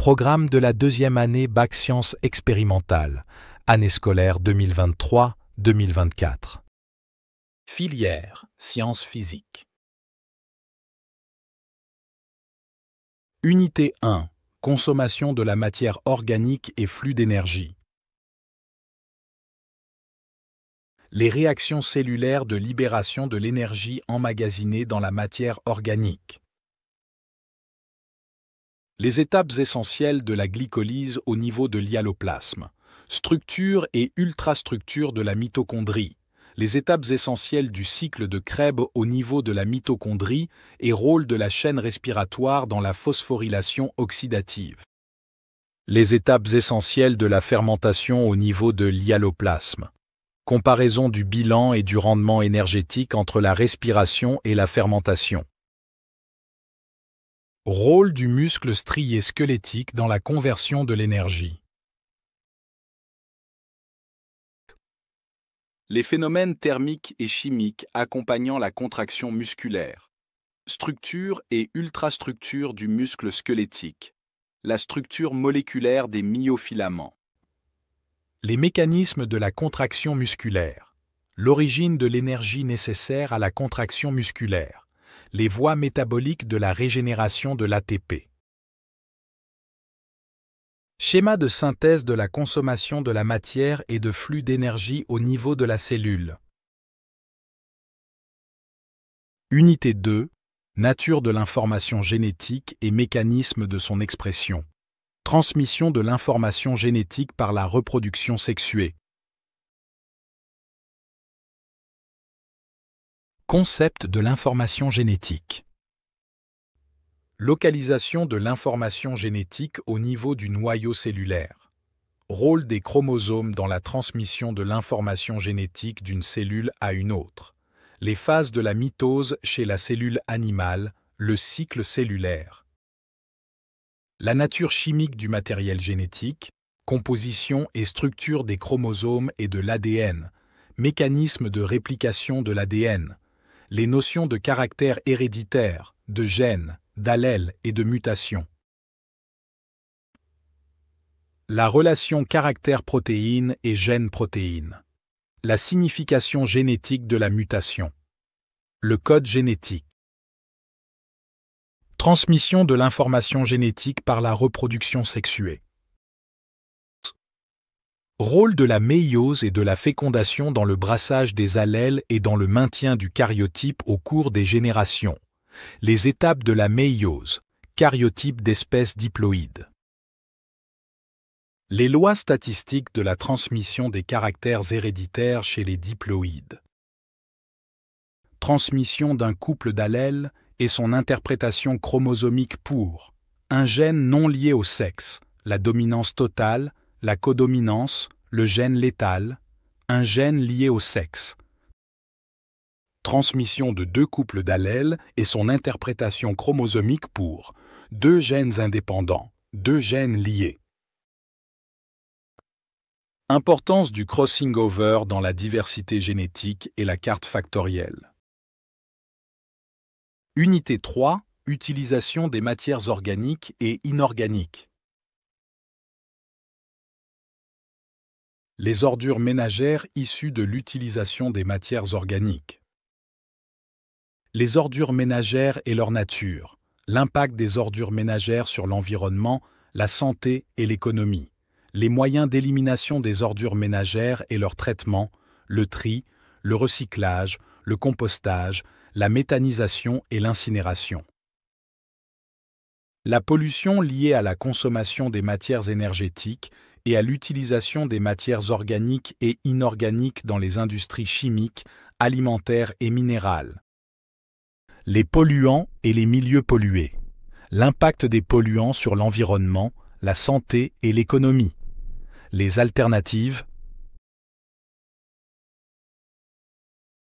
Programme de la deuxième année Bac Sciences expérimentales, année scolaire 2023-2024. Filière Sciences physiques. Unité 1. Consommation de la matière organique et flux d'énergie. Les réactions cellulaires de libération de l'énergie emmagasinée dans la matière organique. Les étapes essentielles de la glycolyse au niveau de l'hyaloplasme. Structure et ultrastructure de la mitochondrie. Les étapes essentielles du cycle de Krebs au niveau de la mitochondrie et rôle de la chaîne respiratoire dans la phosphorylation oxydative. Les étapes essentielles de la fermentation au niveau de l'hyaloplasme. Comparaison du bilan et du rendement énergétique entre la respiration et la fermentation. Rôle du muscle strié squelettique dans la conversion de l'énergie. Les phénomènes thermiques et chimiques accompagnant la contraction musculaire. Structure et ultrastructure du muscle squelettique. La structure moléculaire des myofilaments. Les mécanismes de la contraction musculaire. L'origine de l'énergie nécessaire à la contraction musculaire. Les voies métaboliques de la régénération de l'ATP. Schéma de synthèse de la consommation de la matière et de flux d'énergie au niveau de la cellule. Unité 2. Nature de l'information génétique et mécanisme de son expression. Transmission de l'information génétique par la reproduction sexuée. Concept de l'information génétique. Localisation de l'information génétique au niveau du noyau cellulaire. Rôle des chromosomes dans la transmission de l'information génétique d'une cellule à une autre. Les phases de la mitose chez la cellule animale, le cycle cellulaire. La nature chimique du matériel génétique, composition et structure des chromosomes et de l'ADN, mécanisme de réplication de l'ADN, les notions de caractère héréditaire, de gènes, d'allèles et de mutation. La relation caractère-protéine et gène-protéine. La signification génétique de la mutation. Le code génétique. Transmission de l'information génétique par la reproduction sexuée. Rôle de la méiose et de la fécondation dans le brassage des allèles et dans le maintien du karyotype au cours des générations. Les étapes de la méiose, karyotype d'espèces diploïdes. Les lois statistiques de la transmission des caractères héréditaires chez les diploïdes. Transmission d'un couple d'allèles et son interprétation chromosomique pour un gène non lié au sexe, la dominance totale, la codominance, le gène létal, un gène lié au sexe. Transmission de deux couples d'allèles et son interprétation chromosomique pour deux gènes indépendants, deux gènes liés. Importance du crossing over dans la diversité génétique et la carte factorielle. Unité 3. Utilisation des matières organiques et inorganiques. Les ordures ménagères issues de l'utilisation des matières organiques. Les ordures ménagères et leur nature, l'impact des ordures ménagères sur l'environnement, la santé et l'économie, les moyens d'élimination des ordures ménagères et leur traitement, le tri, le recyclage, le compostage, la méthanisation et l'incinération. La pollution liée à la consommation des matières énergétiques et à l'utilisation des matières organiques et inorganiques dans les industries chimiques, alimentaires et minérales. Les polluants et les milieux pollués. L'impact des polluants sur l'environnement, la santé et l'économie. Les alternatives,